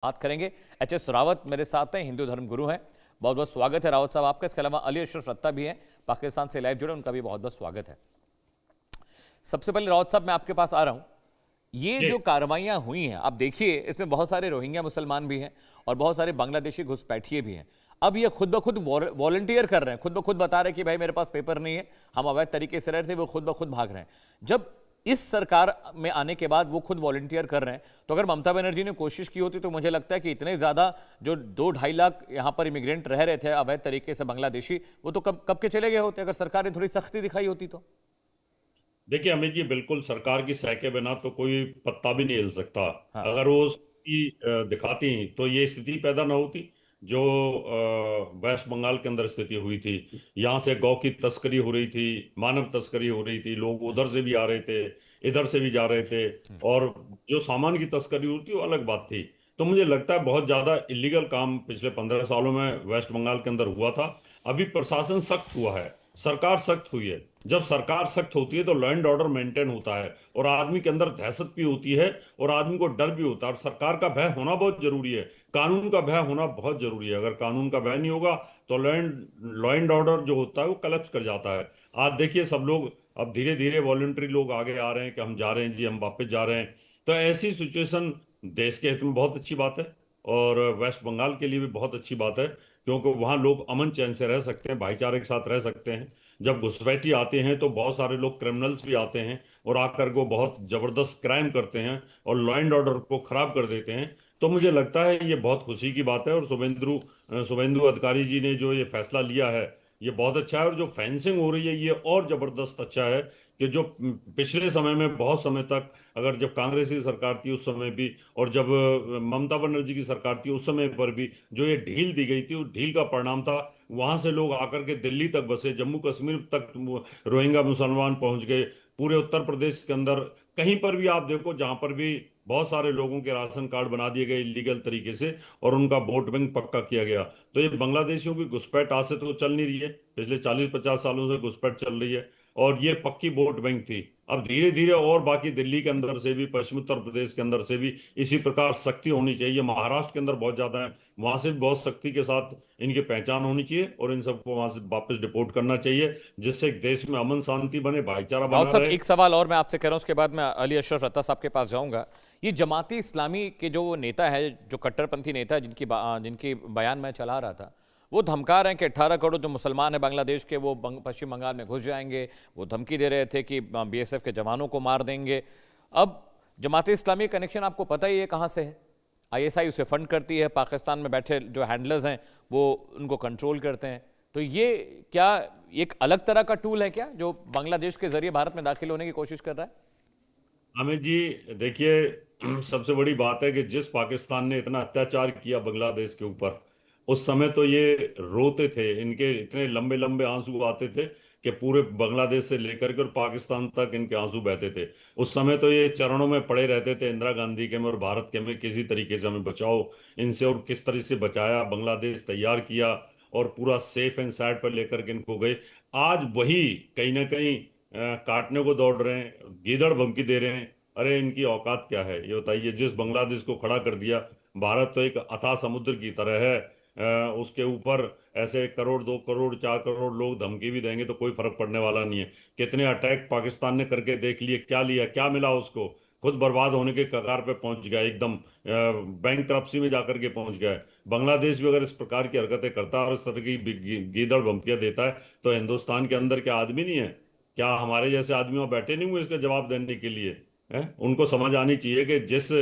बात करेंगे। एच.एस. रावत मेरे साथ हैं, हिंदू धर्म गुरु हैं। बहुत बहुत स्वागत है रावत साहब आपका। इसके अलावा अली अशरफ रत्ता भी हैं, पाकिस्तान से लाइव जुड़े, उनका भी बहुत बहुत स्वागत है। सबसे पहले रावत साहब मैं आपके पास आ रहा हूं। ये जो कार्रवाइयां हुई हैं, आप देखिए इसमें बहुत सारे रोहिंग्या मुसलमान भी हैं और बहुत सारे बांग्लादेशी घुसपैठिए भी हैं। अब ये खुद ब खुद वॉलंटियर कर रहे हैं, खुद ब खुद बता रहे हैं कि भाई मेरे पास पेपर नहीं है, हम अवैध तरीके से रह रहे थे, वो खुद ब खुद भाग रहे हैं। जब इस सरकार में आने के बाद वो खुद वॉलंटियर कर रहे हैं, तो अगर ममता बनर्जी ने कोशिश की होती तो मुझे लगता है कि इतने ज्यादा जो 2-2.5 लाख यहाँ पर इमिग्रेंट रह रहे थे अवैध तरीके से बांग्लादेशी, वो तो कब कब के चले गए होते अगर सरकार ने थोड़ी सख्ती दिखाई होती तो। देखिए अमित जी, बिल्कुल सरकार की सह के बिना तो कोई पत्ता भी नहीं हिल सकता। हाँ। अगर वो उसकी दिखाती तो ये स्थिति पैदा ना होती जो वेस्ट बंगाल के अंदर स्थिति हुई थी। यहाँ से गौ की तस्करी हो रही थी, मानव तस्करी हो रही थी, लोग उधर से भी आ रहे थे, इधर से भी जा रहे थे। और जो सामान की तस्करी हुई थी वो अलग बात थी। तो मुझे लगता है बहुत ज्यादा इलीगल काम पिछले 15 सालों में वेस्ट बंगाल के अंदर हुआ था। अभी प्रशासन सख्त हुआ है, सरकार सख्त हुई है। जब सरकार सख्त होती है तो लॉ एंड ऑर्डर मेंटेन होता है और आदमी के अंदर दहशत भी होती है और आदमी को डर भी होता है। और सरकार का भय होना बहुत जरूरी है, कानून का भय होना बहुत जरूरी है। अगर कानून का भय नहीं होगा तो लॉ एंड ऑर्डर जो होता है वो कलेप्स कर जाता है। आज देखिए सब लोग अब धीरे धीरे वॉलंटरी लोग आगे आ रहे हैं कि हम जा रहे हैं जी, हम वापस जा रहे हैं। तो ऐसी सिचुएशन देश के हित में बहुत अच्छी बात है और वेस्ट बंगाल के लिए भी बहुत अच्छी बात है, क्योंकि वहाँ लोग अमन चैन से रह सकते हैं, भाईचारे के साथ रह सकते हैं। जब घुसपैठी आते हैं तो बहुत सारे लोग क्रिमिनल्स भी आते हैं और आकर को बहुत जबरदस्त क्राइम करते हैं और लॉ एंड ऑर्डर को खराब कर देते हैं। तो मुझे लगता है ये बहुत खुशी की बात है। और शुभेंदु अधिकारी जी ने जो ये फैसला लिया है ये बहुत अच्छा है। और जो फेंसिंग हो रही है ये और जबरदस्त अच्छा है कि जो पिछले समय में बहुत समय तक, अगर जब कांग्रेस की सरकार थी उस समय भी और जब ममता बनर्जी की सरकार थी उस समय पर भी जो ये ढील दी गई थी उस ढील का परिणाम था। वहां से लोग आकर के दिल्ली तक बसे, जम्मू कश्मीर तक रोहिंग्या मुसलमान पहुंच गए, पूरे उत्तर प्रदेश के अंदर कहीं पर भी आप देखो जहां पर भी बहुत सारे लोगों के राशन कार्ड बना दिए गए इलीगल तरीके से और उनका वोट बैंक पक्का किया गया। तो ये बांग्लादेशियों की घुसपैठ आज से तो चल नहीं रही है, पिछले 40-50 सालों से घुसपैठ चल रही है और ये पक्की वोट बैंक थी। अब धीरे धीरे और बाकी दिल्ली के अंदर से भी, पश्चिम उत्तर प्रदेश के अंदर से भी इसी प्रकार सख्ती होनी चाहिए। महाराष्ट्र के अंदर बहुत ज्यादा है, वहां से भी बहुत सख्ती के साथ इनकी पहचान होनी चाहिए और इन सबको वहां से वापस डिपोर्ट करना चाहिए, जिससे देश में अमन शांति बने, भाईचारा राउत बना साहब रहे। एक सवाल और मैं आपसे कह रहा हूं, उसके बाद मैं अली अशरफ रत्ता साहब के पास जाऊंगा। ये जमाती इस्लामी के जो वो नेता है, जो कट्टरपंथी नेता है, जिनकी बयान मैं चला रहा था, वो धमका रहे हैं कि 18 करोड़ जो मुसलमान है बांग्लादेश के वो पश्चिम बंगाल में घुस जाएंगे। वो धमकी दे रहे थे कि बीएसएफ के जवानों को मार देंगे। अब जमाती इस्लामी कनेक्शन आपको पता ही है कहाँ से है। आईएसआई उसे फंड करती है, पाकिस्तान में बैठे जो हैंडलर्स हैं वो उनको कंट्रोल करते हैं। तो ये क्या एक अलग तरह का टूल है क्या जो बांग्लादेश के जरिए भारत में दाखिल होने की कोशिश कर रहा है? अमित जी देखिए, सबसे बड़ी बात है कि जिस पाकिस्तान ने इतना अत्याचार किया बांग्लादेश के ऊपर, उस समय तो ये रोते थे, इनके इतने लंबे लंबे आंसू आते थे कि पूरे बांग्लादेश से लेकर के और पाकिस्तान तक इनके आंसू बहते थे। उस समय तो ये चरणों में पड़े रहते थे इंदिरा गांधी के में और भारत के में, किसी तरीके से हमें बचाओ इनसे। और किस तरह से बचाया, बांग्लादेश तैयार किया और पूरा सेफ एंड साइड पर लेकर के इनको गए। आज वही कहीं ना कहीं काटने को दौड़ रहे हैं, गीदड़ धमकी दे रहे हैं। अरे इनकी औकात क्या है ये बताइए। जिस बांग्लादेश को खड़ा कर दिया, भारत तो एक अथाह समुद्र की तरह है, उसके ऊपर ऐसे 1 करोड़ 2 करोड़ 4 करोड़ लोग धमकी भी देंगे तो कोई फर्क पड़ने वाला नहीं है। कितने अटैक पाकिस्तान ने करके देख लिए, क्या लिया, क्या मिला उसको। खुद बर्बाद होने के कगार पे पहुंच गया, एकदम बैंक करप्सी में जाकर के पहुंच गया है। बांग्लादेश भी अगर इस प्रकार की हरकतें करता है और इस तरह की गीदड़ धमकियां देता है तो हिंदुस्तान के अंदर क्या आदमी नहीं है? क्या हमारे जैसे आदमी वहां बैठे नहीं हुए इसका जवाब देने के लिए? है, उनको समझ आनी चाहिए कि जिस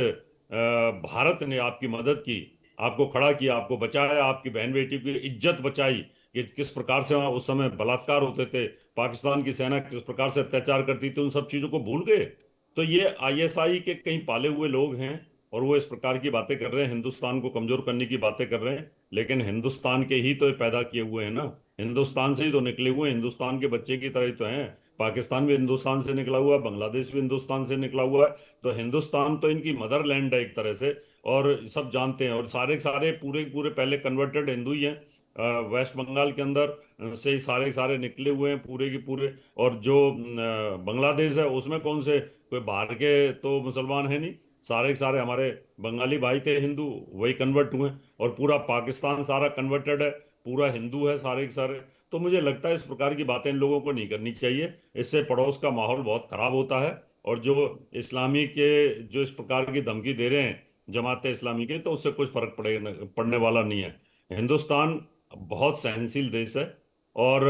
भारत ने आपकी मदद की, आपको खड़ा किया, आपको बचाया, आपकी बहन बेटी की इज्जत बचाई, कि किस प्रकार से वहाँ उस समय बलात्कार होते थे, पाकिस्तान की सेना किस प्रकार से अत्याचार करती थी, उन सब चीजों को भूल गए। तो ये आईएसआई के कहीं पाले हुए लोग हैं और वो इस प्रकार की बातें कर रहे हैं, हिंदुस्तान को कमजोर करने की बातें कर रहे हैं। लेकिन हिंदुस्तान के ही तो ये पैदा किए हुए हैं ना, हिंदुस्तान से ही तो निकले हुए हैं, हिंदुस्तान के बच्चे की तरह ही तो हैं। पाकिस्तान भी हिंदुस्तान से निकला हुआ है, बांग्लादेश भी हिंदुस्तान से निकला हुआ है। तो हिंदुस्तान तो इनकी मदरलैंड है एक तरह से, और सब जानते हैं। और सारे के सारे पूरे के पूरे पहले कन्वर्टेड हिंदू ही हैं। वेस्ट बंगाल के अंदर से ही सारे के सारे निकले हुए हैं पूरे के पूरे। और जो बांग्लादेश है उसमें कौन से, कोई बाहर के तो मुसलमान है नहीं। सारे के सारे हमारे बंगाली भाई थे हिंदू, वही कन्वर्ट हुए, और पूरा पाकिस्तान सारा कन्वर्टेड है, पूरा हिंदू है सारे के सारे। तो मुझे लगता है इस प्रकार की बातें इन लोगों को नहीं करनी चाहिए, इससे पड़ोस का माहौल बहुत खराब होता है। और जो इस्लामी के जो इस प्रकार की धमकी दे रहे हैं जमात इस्लामी के, तो उससे कुछ फर्क पड़ने वाला नहीं है। हिंदुस्तान बहुत सहनशील देश है और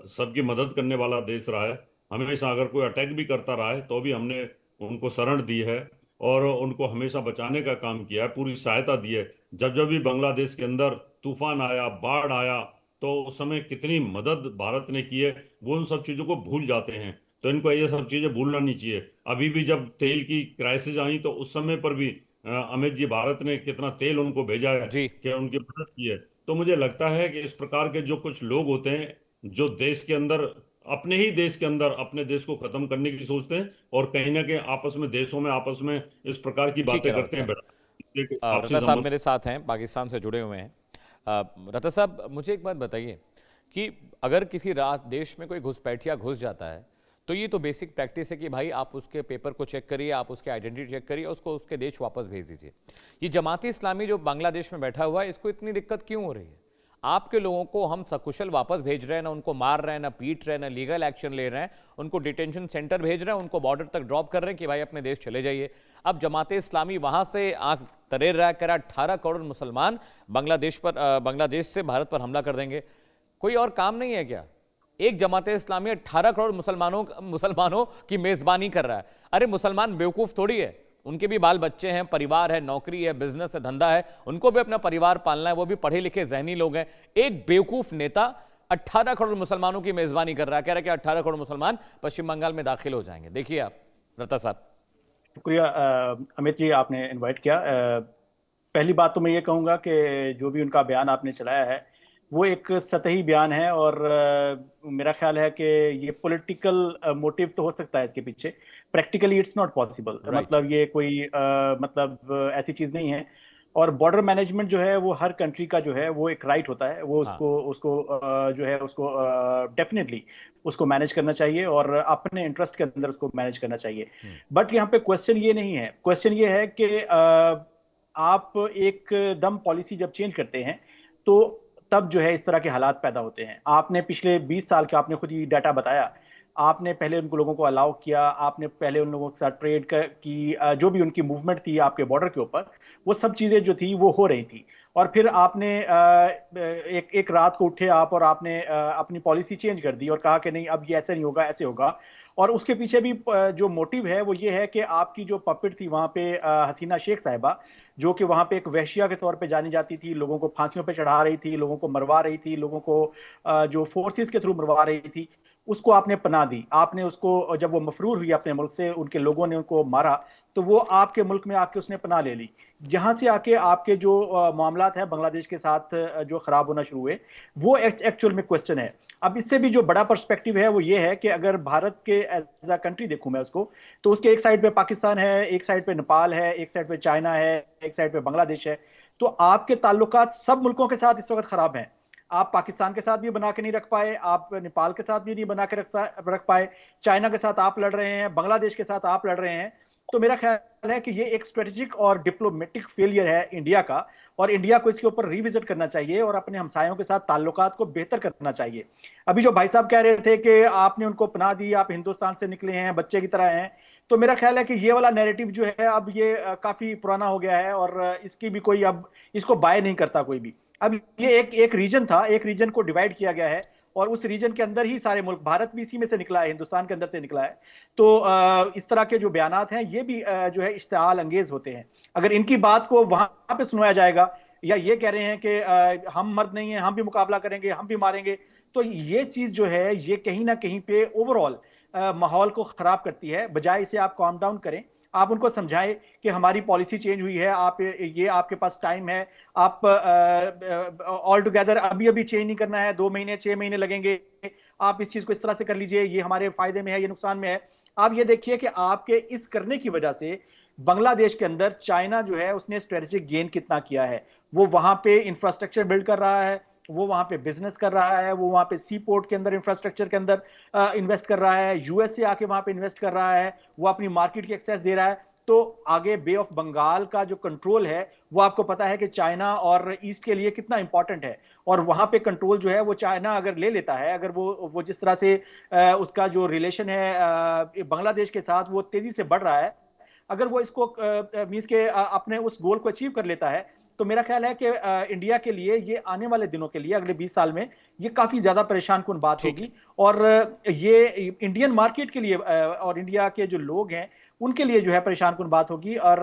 सबकी मदद करने वाला देश रहा है। हमेशा अगर कोई अटैक भी करता रहा है तो भी हमने उनको शरण दी है और उनको हमेशा बचाने का काम किया है, पूरी सहायता दी है। जब जब भी बांग्लादेश के अंदर तूफान आया, बाढ़ आया, तो उस समय कितनी मदद भारत ने की है, वो उन सब चीज़ों को भूल जाते हैं। तो इनको ये सब चीज़ें भूलना नहीं चाहिए। अभी भी जब तेल की क्राइसिस आई तो उस समय पर भी अमित जी, भारत ने कितना तेल उनको भेजा है, जी। कि उनकी मदद की है। तो मुझे लगता है कि इस प्रकार के जो कुछ लोग होते हैं जो देश के अंदर, अपने ही देश के अंदर अपने देश को खत्म करने की सोचते हैं, और कहीं ना कहीं आपस में, देशों में आपस में इस प्रकार की ठीक है बातें रावत करते हैं, साहब। बेटा इससे आपसी रता साहब संबंध। मेरे साथ हैं, पाकिस्तान से जुड़े हुए हैं। रता साहब, मुझे एक बात बताइए कि अगर किसी देश में कोई घुसपैठिया घुस जाता है तो ये तो बेसिक प्रैक्टिस है कि भाई आप उसके पेपर को चेक करिए, आप उसके आइडेंटिटी चेक करिए, उसको उसके देश वापस भेज दीजिए। ये जमाती इस्लामी जो बांग्लादेश में बैठा हुआ है, इसको इतनी दिक्कत क्यों हो रही है? आपके लोगों को हम सकुशल वापस भेज रहे हैं, ना उनको मार रहे हैं, ना पीट रहे हैं, ना लीगल एक्शन ले रहे हैं, उनको डिटेंशन सेंटर भेज रहे हैं, उनको बॉर्डर तक ड्रॉप कर रहे हैं कि भाई अपने देश चले जाइए। अब जमाते इस्लामी वहां से आंख तरेर रहा कर 18 करोड़ मुसलमान बांग्लादेश से भारत पर हमला कर देंगे। कोई और काम नहीं है क्या? एक जमाते इस्लामी 18 करोड़ मुसलमानों की मेजबानी कर रहा है। अरे मुसलमान बेवकूफ थोड़ी है, उनके भी बाल बच्चे हैं, परिवार है, नौकरी है, बिजनेस है, धंधा है, उनको भी अपना परिवार पालना है, वो भी पढ़े लिखे जहनी लोग हैं। एक बेवकूफ नेता 18 करोड़ मुसलमानों की मेजबानी कर रहा है, कह रहा है कि 18 करोड़ मुसलमान पश्चिम बंगाल में दाखिल हो जाएंगे। देखिए आप रता साहब। शुक्रिया अमित जी, आपने इनवाइट किया। पहली बात तो मैं ये कहूँगा कि जो भी उनका बयान आपने चलाया है वो एक सतही बयान है, और मेरा ख्याल है कि ये पॉलिटिकल मोटिव तो हो सकता है इसके पीछे, प्रैक्टिकली इट्स नॉट पॉसिबल। मतलब ये कोई मतलब ऐसी चीज़ नहीं है। और बॉर्डर मैनेजमेंट जो है वो हर कंट्री का जो है वो एक राइट होता है, वो उसको उसको जो है उसको डेफिनेटली उसको मैनेज करना चाहिए और अपने इंटरेस्ट के अंदर उसको मैनेज करना चाहिए। बट यहाँ पे क्वेश्चन ये नहीं है, क्वेश्चन ये है कि आप एकदम पॉलिसी जब चेंज करते हैं तो तब जो है इस तरह के हालात पैदा होते हैं। आपने पिछले 20 साल का आपने खुद ही डाटा बताया, आपने पहले उन लोगों को अलाउ किया, आपने पहले उन लोगों के साथ ट्रेड की, जो भी उनकी मूवमेंट थी आपके बॉर्डर के ऊपर, वो सब चीजें जो थी वो हो रही थी। और फिर आपने एक रात को उठे आप और आपने अपनी पॉलिसी चेंज कर दी और कहा कि नहीं अब ये ऐसे नहीं होगा, ऐसे होगा। और उसके पीछे भी जो मोटिव है वो ये है कि आपकी जो पपेट थी वहां पे हसीना शेख साहिबा, जो कि वहां पे एक वहशिया के तौर पे जानी जाती थी, लोगों को फांसियों पे चढ़ा रही थी, लोगों को मरवा रही थी, लोगों को जो फोर्सेस के थ्रू मरवा रही थी, उसको आपने पनाह दी। आपने उसको, जब वो मफरूर हुई अपने मुल्क से, उनके लोगों ने उनको मारा, तो वो आपके मुल्क में आके उसने पनाह ले ली। जहां से आके आपके जो मामलात है बांग्लादेश के साथ जो खराब होना शुरू हुए, वो एक्चुअल में क्वेश्चन है। अब इससे भी जो बड़ा पर्सपेक्टिव है वो ये है कि अगर भारत के एज अ कंट्री देखूं मैं उसको, तो उसके एक साइड पे पाकिस्तान है, एक साइड पे नेपाल है, एक साइड पे चाइना है, एक साइड पे बांग्लादेश है। तो आपके ताल्लुकात सब मुल्कों के साथ इस वक्त खराब हैं। आप पाकिस्तान के साथ भी बना के नहीं रख पाए, आप नेपाल के साथ भी नहीं बना के रख पाए, चाइना के साथ आप लड़ रहे हैं, बांग्लादेश के साथ आप लड़ रहे हैं। तो मेरा ख्याल है कि ये एक स्ट्रेटेजिक और डिप्लोमेटिक फेलियर है इंडिया का, और इंडिया को इसके ऊपर रिविजिट करना चाहिए और अपने हमसायों के साथ ताल्लुकात को बेहतर करना चाहिए। अभी जो भाई साहब कह रहे थे कि आपने उनको पनाह दी, आप हिंदुस्तान से निकले हैं, बच्चे की तरह हैं, तो मेरा ख्याल है कि ये वाला नैरेटिव जो है अब ये काफी पुराना हो गया है और इसकी भी कोई अब इसको बाय नहीं करता कोई भी। अब ये एक रीजन था, एक रीजन को डिवाइड किया गया है और उस रीजन के अंदर ही सारे मुल्क, भारत भी इसी में से निकला है, हिंदुस्तान के अंदर से निकला है। तो इस तरह के जो बयानात हैं ये भी जो है इश्तिआल अंगेज होते हैं। अगर इनकी बात को वहां पे सुनाया जाएगा, या ये कह रहे हैं कि हम मर्द नहीं है, हम भी मुकाबला करेंगे, हम भी मारेंगे, तो ये चीज जो है ये कहीं ना कहीं पे ओवरऑल माहौल को खराब करती है। बजाय इसे आप काम डाउन करें, आप उनको समझाएं कि हमारी पॉलिसी चेंज हुई है, आप ये आपके पास टाइम है, आप ऑल टुगेदर अभी अभी चेंज नहीं करना है, 2 महीने 6 महीने लगेंगे, आप इस चीज को इस तरह से कर लीजिए, ये हमारे फायदे में है, ये नुकसान में है। आप ये देखिए कि आपके इस करने की वजह से बांग्लादेश के अंदर चाइना जो है उसने स्ट्रेटेजिक गेन कितना किया है। वो वहां पे इंफ्रास्ट्रक्चर बिल्ड कर रहा है, वो वहां पे बिजनेस कर रहा है, वो वहां पे सी पोर्ट के अंदर इंफ्रास्ट्रक्चर के अंदर इन्वेस्ट कर रहा है, यूएस से आके वहां पे इन्वेस्ट कर रहा है, वो अपनी मार्केट की एक्सेस दे रहा है। तो आगे बे ऑफ बंगाल का जो कंट्रोल है वो आपको पता है कि चाइना और ईस्ट के लिए कितना इंपॉर्टेंट है, और वहां पे कंट्रोल जो है वो चाइना अगर ले लेता है, अगर वो जिस तरह से उसका जो रिलेशन है बांग्लादेश के साथ वो तेजी से बढ़ रहा है, अगर वो इसको मींस के अपने उस गोल को अचीव कर लेता है, तो मेरा ख्याल है कि इंडिया के लिए ये आने वाले दिनों के लिए अगले 20 साल में ये काफी ज्यादा परेशान कुन बात होगी। और ये इंडियन मार्केट के लिए और इंडिया के जो लोग हैं उनके लिए जो है परेशान कुन बात होगी, और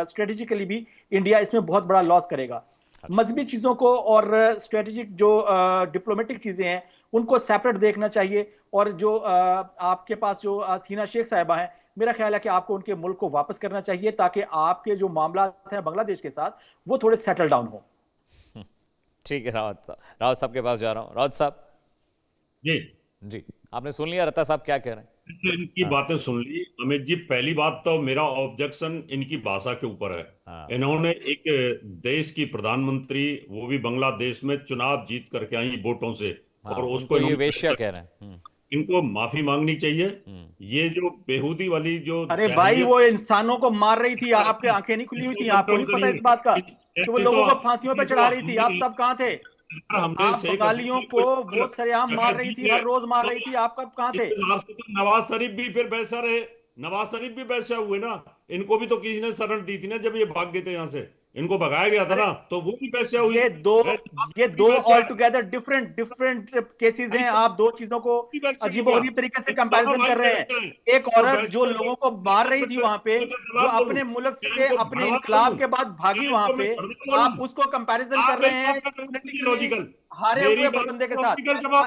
स्ट्रेटेजिकली भी इंडिया इसमें बहुत बड़ा लॉस करेगा। मजहबी चीजों को और स्ट्रेटेजिक जो डिप्लोमेटिक चीजें हैं उनको सेपरेट देखना चाहिए, और जो आपके पास जो हसीना शेख साहिबा हैं, मेरा ख्याल है कि आपको उनके मुल्क को वापस करना चाहिए ताकि आपके जो मामला हैं बांग्लादेश के साथ वो थोड़े सेटल डाउन हो। ठीक है रावत साहब के पास जा रहा हूं। रावत साहब जी आपने सुन लिया रत्ता साहब क्या कह रहे हैं? इनकी बातें सुन ली अमित जी। पहली बात तो मेरा ऑब्जेक्शन इनकी भाषा के ऊपर है। इन्होंने एक देश की प्रधानमंत्री, वो भी बांग्लादेश में चुनाव जीत करके आई वोटों से, और उसको ये वेश्या कह रहे हैं। इनको माफी मांगनी चाहिए। ये जो बेहूदी वाली जो, अरे भाई वो इंसानों को मार रही थी, आपके आंखें नहीं खुली हुई थी, आपको नहीं पता इस बात का कि वो लोगों को फांसियों पे चढ़ा रही थी, आप सब कहाँ थे? आप बंगालियों को वो सरेआम मार रही थी, हर रोज मार रही थी, आप कब कहाँ थे? नवाज शरीफ भी फिर वैसा रहे, नवाज शरीफ भी वैसा हुए ना। इनको भी तो किसी ने शरण दी थी ना जब ये भाग गए थे यहाँ से, इनको भगाया गया था ना, तो वो भी वैसा हुई। ये दो ऑल टुगेदर डिफरेंट केसेस हैं। आप दो चीजों को अजीबोगरीब तरीके से कंपैरिजन कर रहे हैं। एक औरत जो लोगों को मार रही थी वहां पे, वो अपने मुल्क से अपने इनकलाब के बाद भागी वहां पे, आप उसको कंपैरिजन कर रहे हैं हारे हुए बंदे के साथ।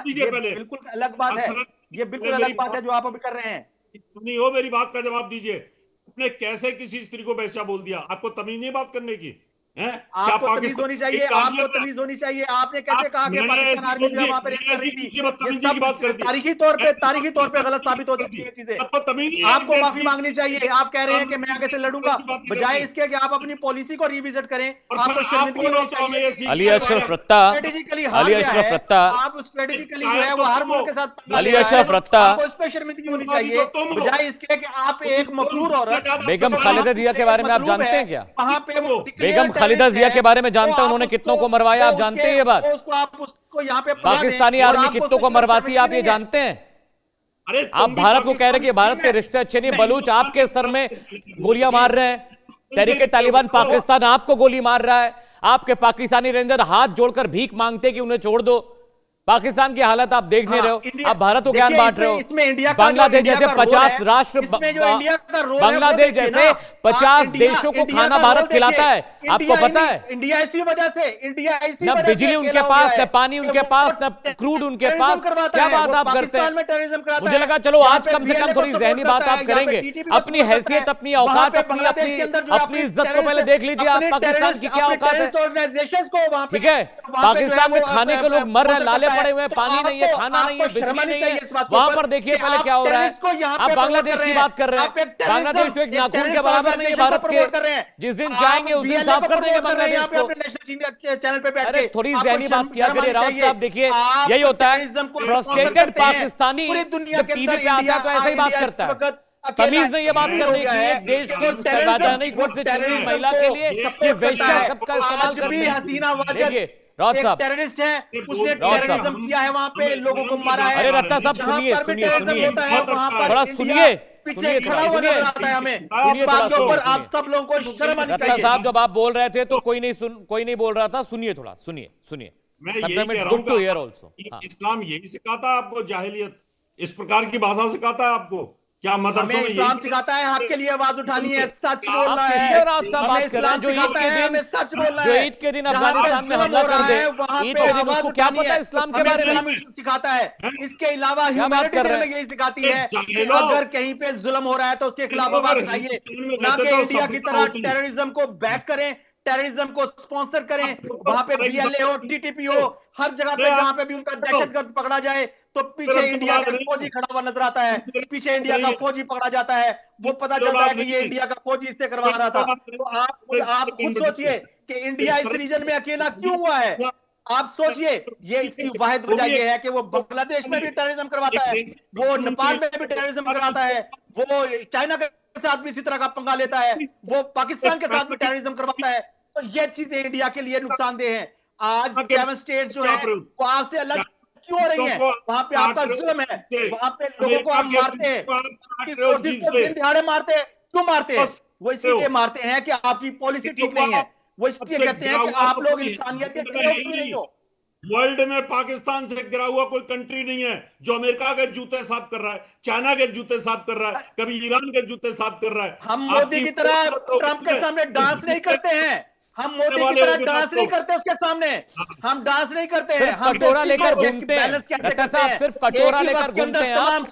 ये बिल्कुल अलग बात है, ये बिल्कुल अलग बात है जो आप अभी कर रहे हैं। नहीं हो, मेरी बात का जवाब दीजिए। आपने कैसे किसी स्त्री को वैश्या बोल दिया? आपको तमीज नहीं बात करने की है? आपको तमीज होनी चाहिए, आपको तमीज होनी चाहिए। आपने कैसे कहा कि पाकिस्तान आर्मी जो वहां पर कर रही थी? तारीखी तौर पे गलत साबित होती थी ये चीजें। आपको माफी मांगनी चाहिए। आप कह रहे हैं कि मैं आगे से लड़ूंगा, बजाय इसके कि आप अपनी पॉलिसी को रिविजिट करें। आपको शर्मिंदगी होनी चाहिए। अली अशरफ रत्ता, अली अशरफ रत्ता, आप स्ट्रेटेजिकली जो है वो हर मुल्क के साथ, अली अशरफ रत्ता, आपको इस पे शर्मिंदगी होनी चाहिए, बजाय इसके कि आप एक मखरूर औरत। बेगम खालिदा जिया के बारे में आप जानते हैं क्या? वहां पे वो बेगम खालिदा जिया के बारे में जानते हैं उन्होंने कितनों को मरवाया? आप जानते हैं ये बात? पाकिस्तानी आर्मी कितनों को मरवाती है आप ये जानते हैं? आप भारत को कह रहे हैं कि भारत के रिश्ते अच्छे नहीं, बलूच आपके सर में गोलियां मार रहे हैं, तहरीके तालिबान पाकिस्तान आपको गोली मार रहा है, आपके पाकिस्तानी रेंजर हाथ जोड़कर भीख मांगते कि उन्हें छोड़ दो। पाकिस्तान की हालत आप देख नहीं रहे हो, आप भारत को ज्ञान बांट रहे हो। बांग्लादेश जैसे 50 राष्ट्र, बांग्लादेश जैसे 50 देशों को खाना भारत खिलाता है, आपको पता है? इंडिया इसी वजह से, इंडिया इसी न बिजली उनके पास, न पानी उनके पास, न क्रूड उनके पास। क्या बात आप करते हैं? मुझे लगा चलो आज कम से कम थोड़ी जहनी बात आप करेंगे। अपनी हैसियत, अपनी औकात, अपनी इज्जत को पहले देख लीजिए। आप पाकिस्तान की क्या औकात है? ठीक है, पाकिस्तान में खाने के लोग मर रहे हैं, लाले पड़े हुए हैं, पानी नहीं है, खाना नहीं है, बिजली नहीं है, वहां पर देखिए पहले क्या हो रहा है। आप बांग्लादेश की बात कर रहे हैं, बांग्लादेश तो एक नाखून के बराबर नहीं है भारत के। जिस दिन जाएंगे उस दिन साफ कर देंगे बांग्लादेश को। अरे थोड़ी जहनी बात किया करिए रावत साहब। देखिए यही होता है, फ्रस्ट्रेटेड पाकिस्तानी जब टीवी पे आता है तो ऐसे ही बात करता है। तमीज नहीं ये बात करने की है, देश के संवैधानिक वोट से चुनी हुई महिला के लिए ये वेश्या शब्द का इस्तेमाल करते हैं। देखिए रावत साहब, टेररिस्ट है, उसने टेररिज्म किया है, वहां पे लोगों को मारा है। अरे रत्ता साहब सुनिए, सुनिए सुनिए थोड़ा सुनिए, सुनिए थोड़ा सुनिए, आप सब लोगों को शर्म आनी चाहिए। रत्ता साहब जब आप बोल रहे थे तो कोई नहीं बोल रहा था, सुनिए थोड़ा, सुनिए। मैं यही कह रहा हूं, इस्लाम यही सिखाता है आपको, जाहिलियत इस प्रकार की भाषा सिखाता है आपको? क्या मदरसों में इस्लाम सिखाता है हक के लिए आवाज उठानी है, सच बोलना है। रावत साहब बात कर रहे हैं जो ईद के दिन अफगानिस्तान में हमला कर दे, ईद के दिन उसको क्या पता है इस्लाम के बारे में? सिखाता है। इसके अलावा ह्यूमैनिटी में यही सिखाती है कि अगर कहीं पे जुल्म हो रहा है तो उसके खिलाफ आवाज उठाइए, ना कि इंडिया की तरह टेररिज्म को बैक करें, टेररिज्म को स्पॉन्सर करें। वहां पे बीएलए हो, टीटीपी हो, हर जगह पे जहां पे भी उनका दहशतगर्द पकड़ा जाए तो पीछे इंडिया का फौजी खड़ा हुआ नजर आता है, पीछे इंडिया का फौजी पकड़ा जाता है। वो पता चलता है कि ये इंडिया का फौजी इससे करवा रहा था। तो आप खुद सोचिए कि इंडिया इस रीजन में अकेला क्यों हुआ है। आप सोचिए, ये इसकी वाहिद वजह ये है कि वो बांग्लादेश में भी टेररिज्म करवाता है, वो नेपाल में भी टेररिज्म करवाता है, वो चाइना के के साथ भी इसी तरह का पंगा लेता है, वो पाकिस्तान के साथ भी टेररिज्म करवाता है। तो ये चीजें इंडिया के लिए नुकसानदेह हैं। आज 7 स्टेट जो है वो आपसे अलग क्यों हो रही है? वहां पे आपका जुल्म है, वहां पे लोगों को हम मारते हैं, दिन दिहाड़े मारते हैं। क्यों मारते हैं? वो इसलिए मारते हैं कि आपकी पॉलिसी ठीक नहीं है। वो इसलिए कहते हैं कि आप लोग इंसानियत के खिलाफ नहीं हो। वर्ल्ड में पाकिस्तान से गिरा हुआ कोई कंट्री नहीं है जो अमेरिका के जूते साफ कर रहा है, चाइना के जूते साफ कर रहा है, कभी ईरान के जूते साफ कर रहा है। हम मोदी की तरह ट्रंप के सामने डांस नहीं करते हैं, हम मोदी की तरह डांस नहीं करते उसके सामने, हम डांस नहीं करते हैं। हम कटोरा लेकर घूमते हैं, डॉक्टर साहब सिर्फ कटोरा लेकर घूमते हैं। आप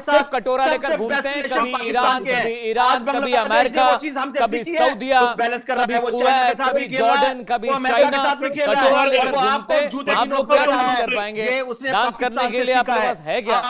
सिर्फ कटोरा लेकर घूमते हैं, कभी ईरान, कभी अमेरिका, कभी सऊदीया, कभी कुवैत, कभी जॉर्डन, कभी चाइना, कटोरा लेकर घूमते हैं। आप लोग क्या डांस कर पाएंगे? डांस करने के लिए आपके पास है क्या?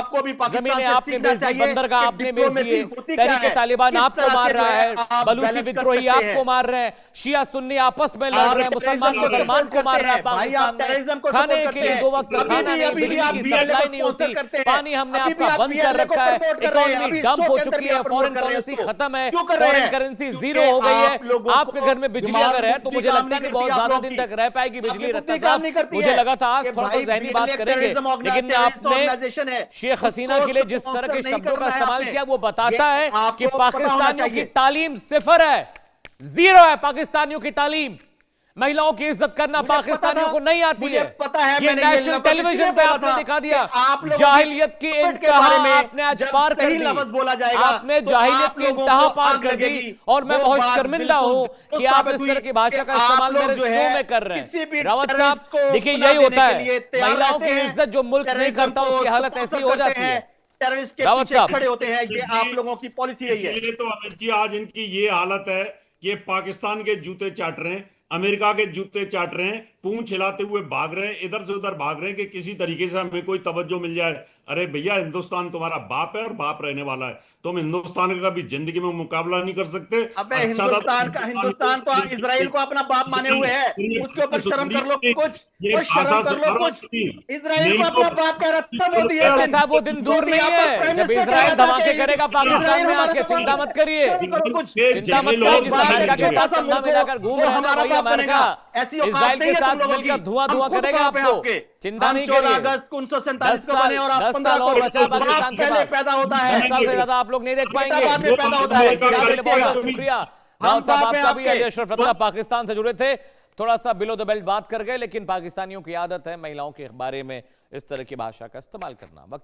जमीनें आपने बेच दी, बंदरगाह आपने बेच दिए, तहरीक तालिबान आपको मार रहा है, बलूची विद्रोही आपको मार रहे हैं, शिया सुन्नी आपस में लड़ रहे हैं, मुसलमान मुसलमान को मार रहा है पाकिस्तान में, खाने के लिए 2 वक्त का खाना नहीं, बिजली की सप्लाई नहीं होती, पानी हमने आपका बंद कर रखा है, इकोनॉमी डंप हो चुकी है, फॉरेन पॉलिसी खत्म है, फॉरेन करेंसी जीरो हो गई है। आपके घर में बिजली अगर है तो मुझे लगता है कि बहुत ज्यादा दिन तक रह पाएगी बिजली। रत्ता साहब, मुझे लगा था आज थोड़ा तो जहनी बात करेंगे, लेकिन आपने शेख हसीना के लिए जिस तरह के शब्दों का इस्तेमाल किया वो बताता है कि पाकिस्तानियों की तालीम सिफर है, जीरो है पाकिस्तानियों की तालीम। महिलाओं की इज्जत करना पाकिस्तानियों को नहीं आती है। पता है, ये नेशनल टेलीविजन पे आपने दिखा दिया। जाहिलियत की इंतहा आपने आज पार कर दी, आपने जाहिलियत की इंतहा पार कर दी। और मैं बहुत शर्मिंदा हूं कि आप इस तरह की भाषा का इस्तेमाल मेरे शो में कर रहे हैं। रावत साहब, देखिए यही होता है, महिलाओं की इज्जत जो मुल्क नहीं करता उसकी हालत ऐसी हो जाती है। रावत साहब खड़े होते हैं, ये आप लोगों की पॉलिसी यही है। तो अमित जी, आज इनकी ये हालत है, ये पाकिस्तान के जूते चाट रहे हैं, अमेरिका के जूते चाट रहे हैं, पूंछ हिलाते हुए भाग रहे हैं, इधर से उधर भाग रहे हैं कि किसी तरीके से हमें कोई तवज्जो मिल जाए। अरे भैया, हिंदुस्तान तुम्हारा बाप है और बाप रहने वाला है, तुम हिंदुस्तान का भी जिंदगी में मुकाबला नहीं कर सकते। अबे हिंदुस्तान तो इजराइल को अपना बाप माने हुए है, उसके ऊपर शर्म कर लो कुछ, शर्म कर लो कुछ। इजराइल को अपना बाप कह रहा मोदी है साहब, वो दिन दूर नहीं है जब इजराइल धमाके करेगा पाकिस्तान में आके। चिंता मत करिए, चिंता मत करिए, जिस अमेरिका के साथ कंधा मिलाकर घूम रहे हैं ना, वही अमेरिका इजराइल के साथ मिलकर धुआं धुआं करेगा आपको। चिंता नहीं करिए, 10 साल और बचा पाकिस्तान के पास, पैदा होता है, 10 साल से ज्यादा आप लोग नहीं देख पाएंगे। बहुत शुक्रिया रावत साहब आपका भी। अली अशरफ रत्ता पाकिस्तान से जुड़े थे, थोड़ा सा बिलो द बेल्ट बात कर गए, लेकिन पाकिस्तानियों की आदत है महिलाओं के बारे में इस तरह की भाषा का इस्तेमाल करना।